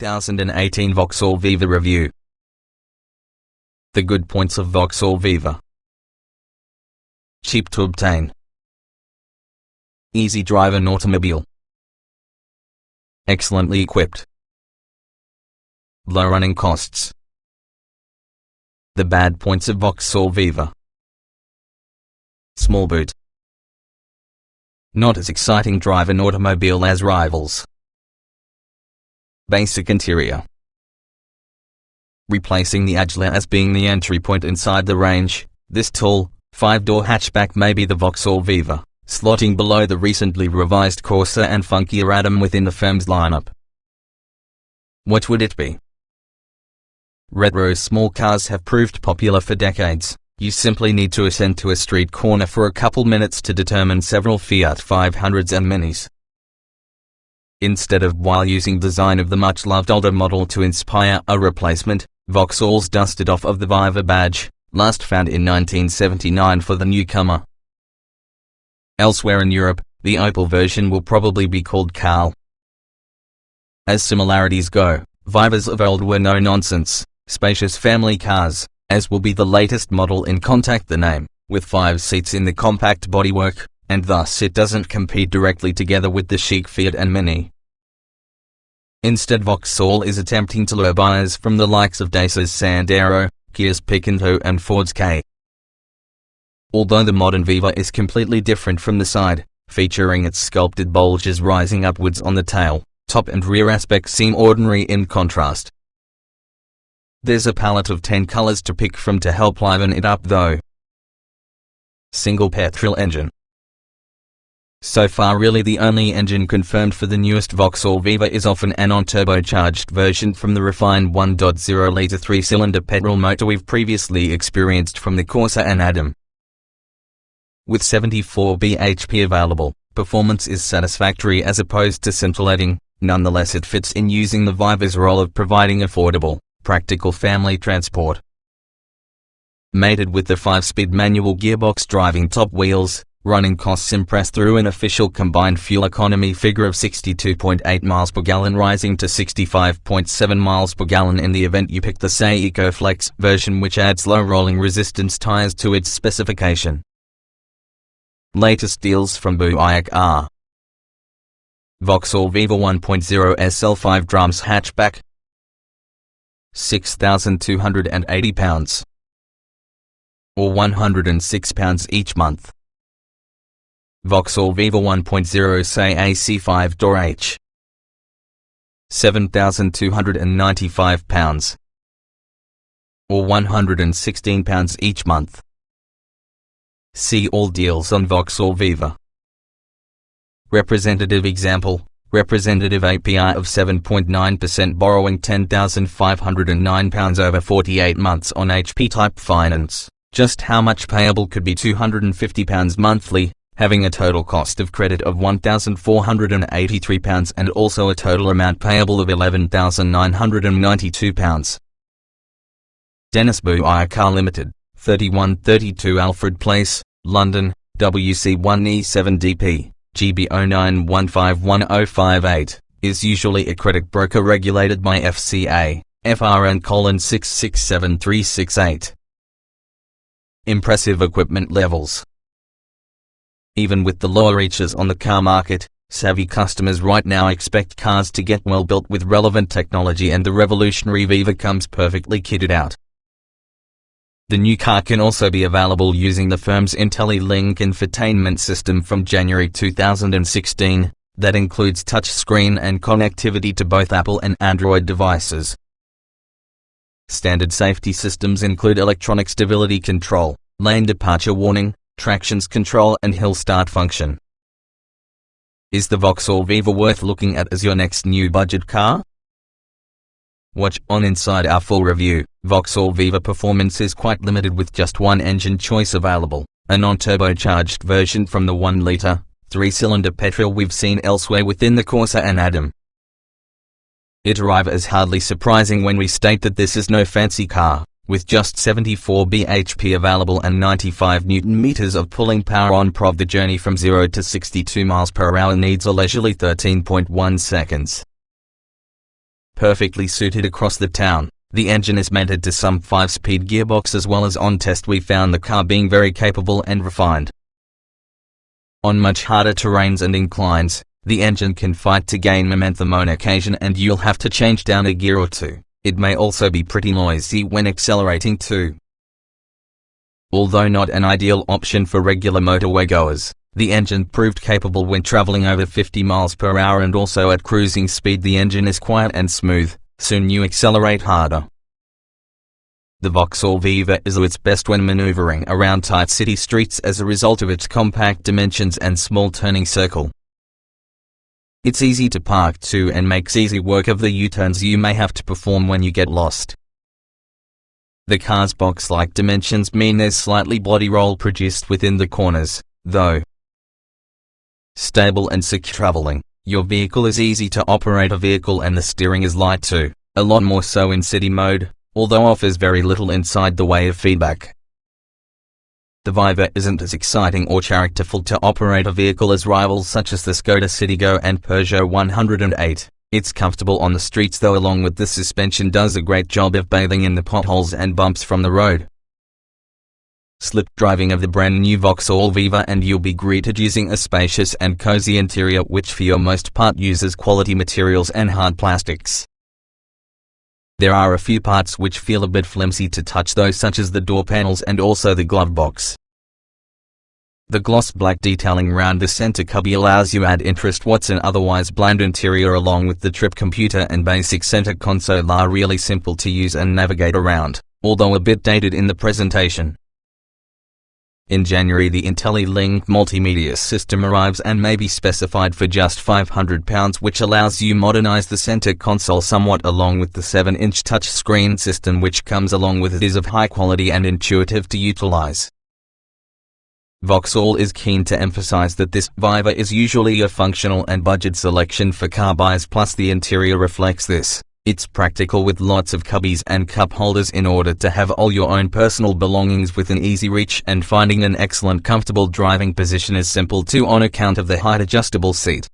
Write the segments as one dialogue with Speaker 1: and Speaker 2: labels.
Speaker 1: 2018 Vauxhall Viva Review. The good points of Vauxhall Viva: cheap to obtain, easy driving automobile, excellently equipped, low running costs. The bad points of Vauxhall Viva: small boot, not as exciting driving automobile as rivals, basic interior, replacing the Agila as being the entry point inside the range. This tall, 5-door hatchback may be the Vauxhall Viva, slotting below the recently revised Corsa and funkier Adam within the firm's lineup. What would it be? Retro small cars have proved popular for decades. You simply need to ascend to a street corner for a couple minutes to determine several Fiat 500s and Minis. Instead of while using design of the much-loved older model to inspire a replacement, Vauxhall's dusted off of the Viva badge, last found in 1979 for the newcomer. Elsewhere in Europe, the Opel version will probably be called Karl. As similarities go, Vivas of old were no-nonsense, spacious family cars, as will be the latest model in contact the name, with 5 seats in the compact bodywork, and thus it doesn't compete directly together with the chic Fiat and Mini. Instead, Vauxhall is attempting to lure buyers from the likes of Dacia's Sandero, Kia's Picanto and Ford's Ka. Although the modern Viva is completely different from the side, featuring its sculpted bulges rising upwards on the tail, top and rear aspects seem ordinary in contrast. There's a palette of 10 colors to pick from to help liven it up though. Single petrol engine. So far really the only engine confirmed for the newest Vauxhall Viva is often an on-turbocharged version from the refined 1.0-litre 3-cylinder petrol motor we've previously experienced from the Corsa and Adam. With 74 bhp available, performance is satisfactory as opposed to scintillating. Nonetheless, it fits in using the Viva's role of providing affordable, practical family transport. Mated with the 5-speed manual gearbox driving top wheels, running costs impress through an official combined fuel economy figure of 62.8 miles per gallon, rising to 65.7 miles per gallon in the event you pick the say EcoFlex version, which adds low rolling resistance tires to its specification. Latest deals from Buick are: Vauxhall Viva 1.0 SL5 drums hatchback, £6,280 or £106 each month. Vauxhall Viva 1.0 say AC5 door H, £7,295 or £116 each month. See all deals on Vauxhall Viva. Representative example: representative APR of 7.9%, borrowing £10,509 over 48 months on HP type finance. Just how much payable could be £250 monthly, having a total cost of credit of £1,483 and also a total amount payable of £11,992. Dennis Buick Car Limited, 3132 Alfred Place, London, WC1E7DP, GB 09151058, is usually a credit broker regulated by FCA, FRN 667368. Impressive equipment levels. Even with the lower reaches on the car market, savvy customers right now expect cars to get well built with relevant technology, and the revolutionary Viva comes perfectly kitted out. The new car can also be available using the firm's IntelliLink Infotainment System from January 2016, that includes touchscreen and connectivity to both Apple and Android devices. Standard safety systems include electronic stability control, lane departure warning, tractions control and hill start function. Is the Vauxhall Viva worth looking at as your next new budget car? Watch on inside our full review. Vauxhall Viva performance is quite limited with just one engine choice available, a non-turbocharged version from the 1-litre, 3-cylinder petrol we've seen elsewhere within the Corsa and Adam. It arrives as hardly surprising when we state that this is no fancy car, with just 74 bhp available and 95 Nm of pulling power on prov. The journey from 0 to 62 miles per hour needs a leisurely 13.1 seconds. perfectly suited across the town. The engine is mated to some 5-speed gearbox, as well as on test we found the car being very capable and refined. On much harder terrains and inclines, the engine can fight to gain momentum on occasion and you'll have to change down a gear or two. It may also be pretty noisy when accelerating too. Although not an ideal option for regular motorway goers, the engine proved capable when traveling over 50 miles per hour, and also at cruising speed the engine is quiet and smooth. Soon you accelerate harder. The Vauxhall Viva is at its best when maneuvering around tight city streets as a result of its compact dimensions and small turning circle. It's easy to park too and makes easy work of the U-turns you may have to perform when you get lost. The car's box-like dimensions mean there's slightly body roll produced within the corners, though. Stable and secure traveling. Your vehicle is easy to operate a vehicle and the steering is light too, a lot more so in city mode, although offers very little inside the way of feedback. The Viva isn't as exciting or characterful to operate a vehicle as rivals such as the Skoda Citigo and Peugeot 108. It's comfortable on the streets though, along with the suspension does a great job of bathing in the potholes and bumps from the road. Slip driving of the brand new Vauxhall Viva and you'll be greeted using a spacious and cozy interior which for your most part uses quality materials and hard plastics. There are a few parts which feel a bit flimsy to touch though, such as the door panels and also the glove box. The gloss black detailing round the center cubby allows you add interest. What's an otherwise bland interior along with the trip computer and basic center console are really simple to use and navigate around, although a bit dated in the presentation. In January the IntelliLink multimedia system arrives and may be specified for just £500, which allows you modernize the center console somewhat, along with the 7-inch touchscreen system which comes along with it is of high quality and intuitive to utilize. Vauxhall is keen to emphasize that this Viva is usually a functional and budget selection for car buyers, plus the interior reflects this. It's practical with lots of cubbies and cup holders in order to have all your own personal belongings within easy reach, and finding an excellent comfortable driving position is simple too on account of the height adjustable seat.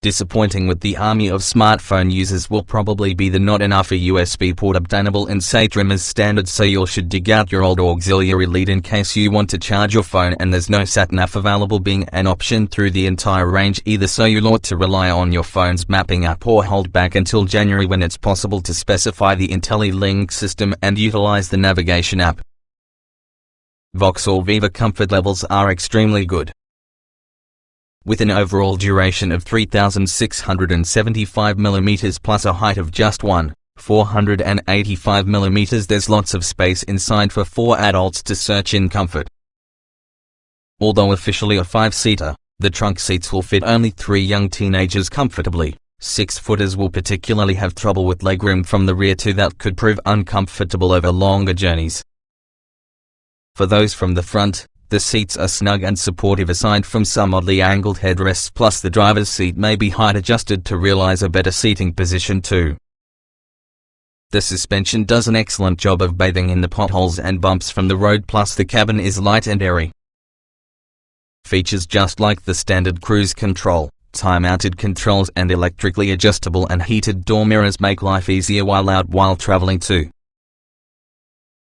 Speaker 1: Disappointing with the army of smartphone users will probably be the not enough a USB port obtainable in SATRIM as standard, so you should dig out your old auxiliary lead in case you want to charge your phone, and there's no sat-nav available being an option through the entire range either, so you'll ought to rely on your phone's mapping app or hold back until January when it's possible to specify the IntelliLink system and utilize the navigation app. Vauxhall Viva comfort levels are extremely good. With an overall duration of 3,675 mm plus a height of just 485 mm, there's lots of space inside for 4 adults to search in comfort. Although officially a 5-seater, the trunk seats will fit only 3 young teenagers comfortably. 6-footers will particularly have trouble with legroom from the rear too, that could prove uncomfortable over longer journeys. For those from the front, the seats are snug and supportive aside from some oddly angled headrests, plus the driver's seat may be height adjusted to realize a better seating position too. The suspension does an excellent job of bathing in the potholes and bumps from the road, plus the cabin is light and airy. Features just like the standard cruise control, tie-mounted controls and electrically adjustable and heated door mirrors make life easier while out while traveling too.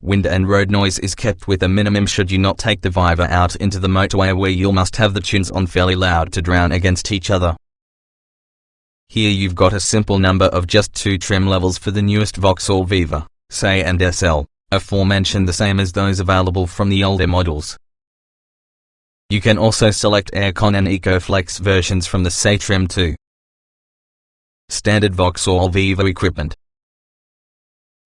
Speaker 1: Wind and road noise is kept with a minimum should you not take the Viva out into the motorway where you'll must have the tunes on fairly loud to drown against each other. Here you've got a simple number of just 2 trim levels for the newest Vauxhall Viva, SE and SL, aforementioned the same as those available from the older models. You can also select Aircon and EcoFlex versions from the SE trim too. Standard Vauxhall Viva equipment.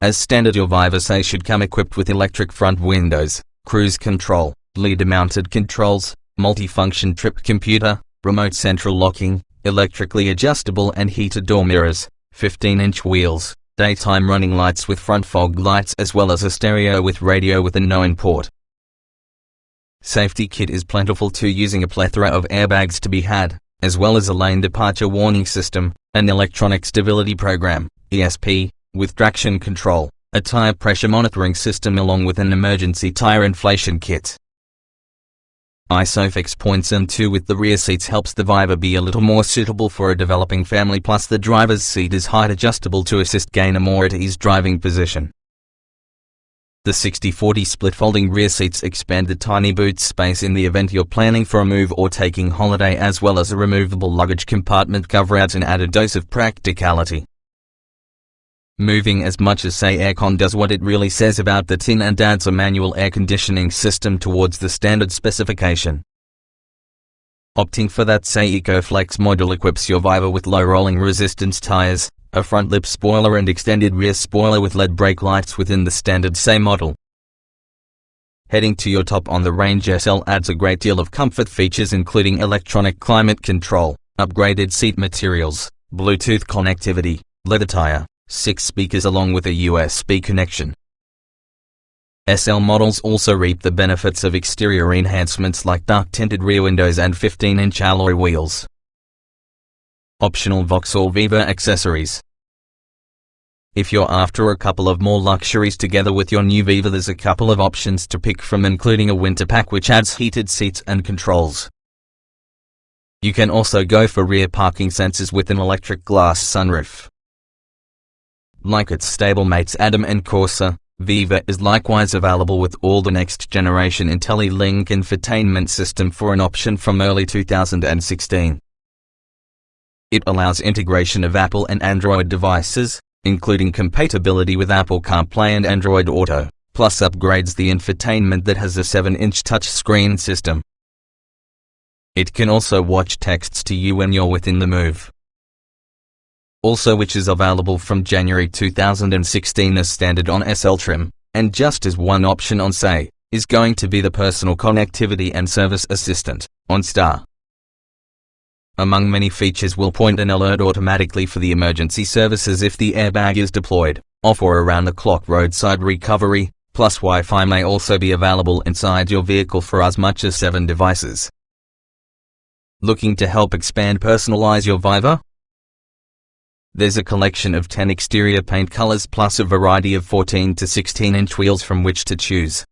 Speaker 1: As standard, your Viva SE should come equipped with electric front windows, cruise control, leader-mounted controls, multifunction trip computer, remote central locking, electrically adjustable and heated door mirrors, 15-inch wheels, daytime running lights with front fog lights, as well as a stereo with radio with a no-in port. Safety kit is plentiful too, using a plethora of airbags to be had, as well as a lane departure warning system, an electronic stability program, ESP, with traction control, a tire pressure monitoring system along with an emergency tire inflation kit. Isofix points and 2 with the rear seats helps the Viva be a little more suitable for a developing family, plus the driver's seat is height adjustable to assist gain a more at ease driving position. The 60/40 split folding rear seats expand the tiny boot space in the event you're planning for a move or taking holiday, as well as a removable luggage compartment cover adds an added dose of practicality. Moving as much as say Aircon does what it really says about the tin and adds a manual air conditioning system towards the standard specification. Opting for that say EcoFlex module equips your Viva with low rolling resistance tires, a front lip spoiler and extended rear spoiler with LED brake lights within the standard say model. Heading to your top on the range, SL adds a great deal of comfort features including electronic climate control, upgraded seat materials, Bluetooth connectivity, leather tire, 6 speakers along with a USB connection. SL models also reap the benefits of exterior enhancements like dark-tinted rear windows and 15-inch alloy wheels. Optional Vauxhall Viva accessories. If you're after a couple of more luxuries together with your new Viva, there's a couple of options to pick from, including a winter pack which adds heated seats and controls. You can also go for rear parking sensors with an electric glass sunroof. Like its stablemates Adam and Corsa, Viva is likewise available with all the next generation IntelliLink Infotainment System for an option from early 2016. It allows integration of Apple and Android devices, including compatibility with Apple CarPlay and Android Auto, plus upgrades the infotainment that has a 7-inch touchscreen system. It can also watch texts to you when you're within the move. Also, which is available from January 2016 as standard on SL trim, and just as one option on say, is going to be the personal connectivity and service assistant, on Star. Among many features will point an alert automatically for the emergency services if the airbag is deployed, off or around the clock roadside recovery, plus Wi-Fi may also be available inside your vehicle for as much as 7 devices. Looking to help personalize your Viva? There's a collection of 10 exterior paint colors plus a variety of 14 to 16-inch wheels from which to choose.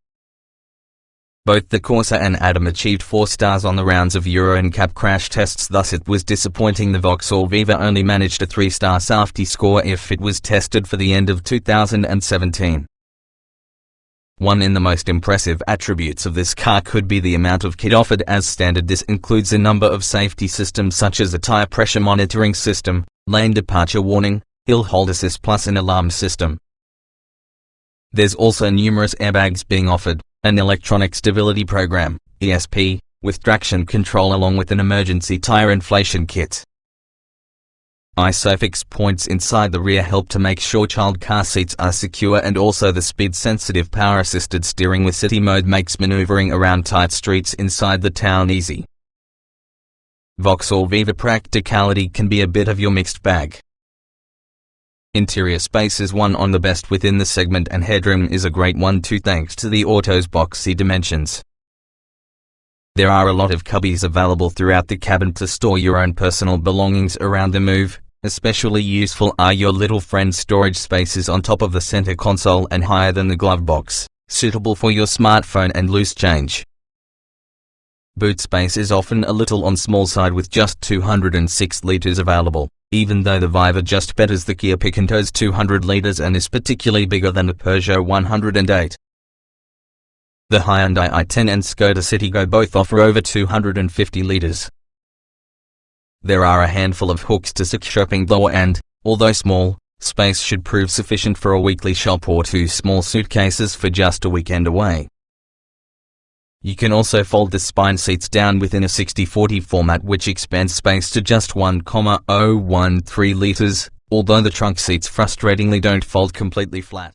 Speaker 1: Both the Corsa and Adam achieved 4 stars on the rounds of Euro NCAP crash tests, thus it was disappointing the Vauxhall Viva only managed a 3-star safety score if it was tested for the end of 2017. One in the most impressive attributes of this car could be the amount of kit offered as standard. This includes a number of safety systems such as a tire pressure monitoring system, lane departure warning, hill hold assist plus an alarm system. There's also numerous airbags being offered, an electronic stability program, ESP, with traction control along with an emergency tire inflation kit. Isofix points inside the rear help to make sure child car seats are secure, and also the speed-sensitive power-assisted steering with city mode makes maneuvering around tight streets inside the town easy. Vauxhall Viva practicality can be a bit of your mixed bag. Interior space is one on the best within the segment, and headroom is a great one too thanks to the auto's boxy dimensions. There are a lot of cubbies available throughout the cabin to store your own personal belongings around the move. Especially useful are your little friend storage spaces on top of the center console and higher than the glove box, suitable for your smartphone and loose change. Boot space is often a little on small side with just 206 liters available, even though the Viva just betters the Kia Picanto's 200 liters and is particularly bigger than the Peugeot 108. The Hyundai i10 and Skoda Citigo both offer over 250 liters. There are a handful of hooks to secure shopping door and, although small, space should prove sufficient for a weekly shop or 2 small suitcases for just a weekend away. You can also fold the spine seats down within a 60/40 format, which expands space to just 1,013 liters, although the trunk seats frustratingly don't fold completely flat.